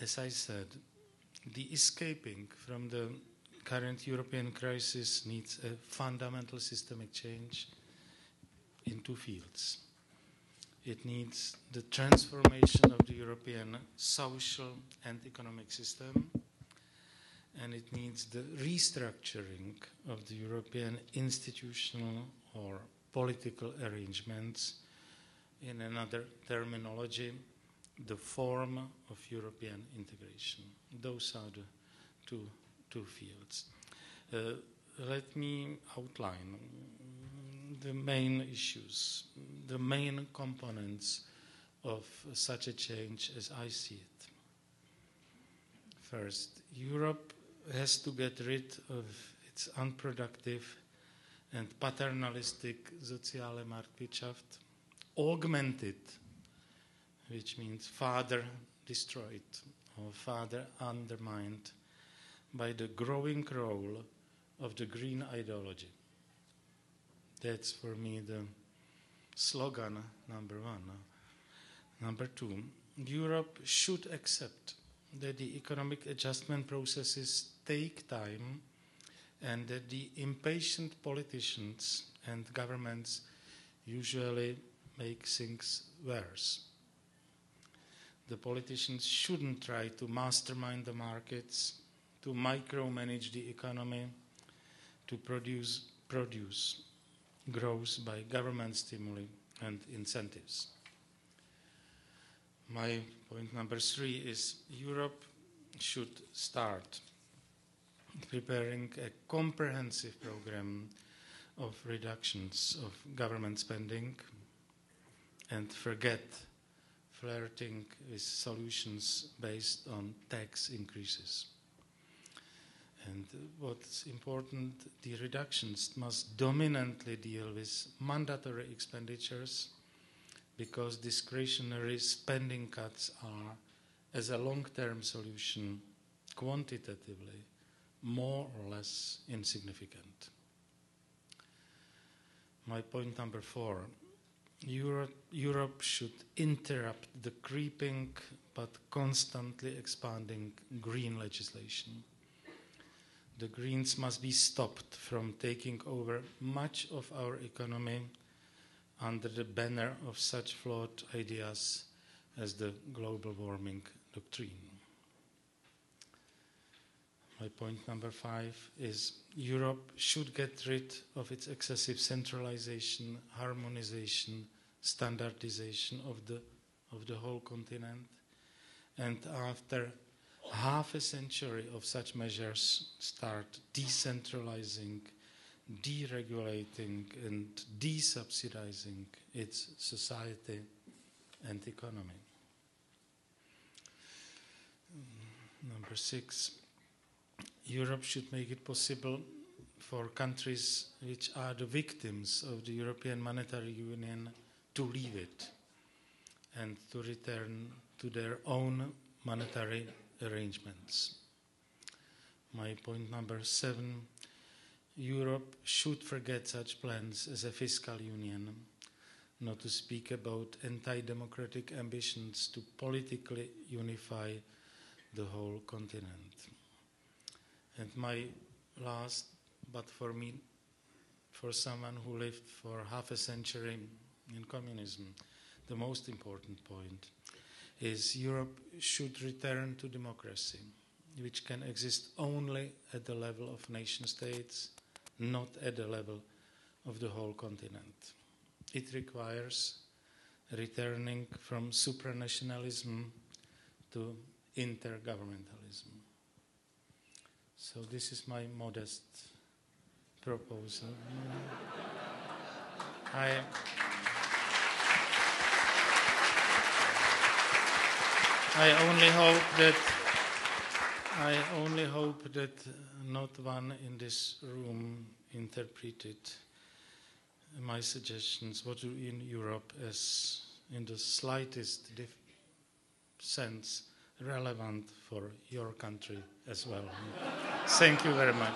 as I said, the escaping from the current European crisis needs a fundamental systemic change in two fields. It needs the transformation of the European social and economic system, and it needs the restructuring of the European institutional or political arrangements, in another terminology, the form of European integration. Those are the two fields. Let me outline the main issues, the main components of such a change as I see it. First, Europe has to get rid of its unproductive and paternalistic soziale Marktwirtschaft, augmented, which means further destroyed or further undermined by the growing role of the green ideology. That's for me the slogan number one. Number two, Europe should accept that the economic adjustment processes take time and that the impatient politicians and governments usually make things worse. The politicians shouldn't try to mastermind the markets, to micromanage the economy, to produce growth by government stimuli and incentives. My point number three is Europe should start preparing a comprehensive program of reductions of government spending and forget flirting with solutions based on tax increases. And what's important, the reductions must dominantly deal with mandatory expenditures, because discretionary spending cuts are, as a long-term solution, quantitatively more or less insignificant. My point number four, Europe should interrupt the creeping but constantly expanding green legislation. The Greens must be stopped from taking over much of our economy under the banner of such flawed ideas as the global warming doctrine. My point number five is Europe should get rid of its excessive centralization, harmonization, standardization of the whole continent, and after half a century of such measures start decentralizing, deregulating and desubsidizing its society and economy. Number six, Europe should make it possible for countries which are the victims of the European Monetary Union to leave it and to return to their own monetary arrangements. My point number seven, Europe should forget such plans as a fiscal union, not to speak about anti-democratic ambitions to politically unify the whole continent. And my last, but for me, for someone who lived for half a century in communism, the most important point is Europe should return to democracy, which can exist only at the level of nation states, not at the level of the whole continent. It requires returning from supranationalism to intergovernmentalism. So this is my modest proposal. I only hope that not one in this room interpreted my suggestions what in Europe as in the slightest sense relevant for your country as well. Thank you very much.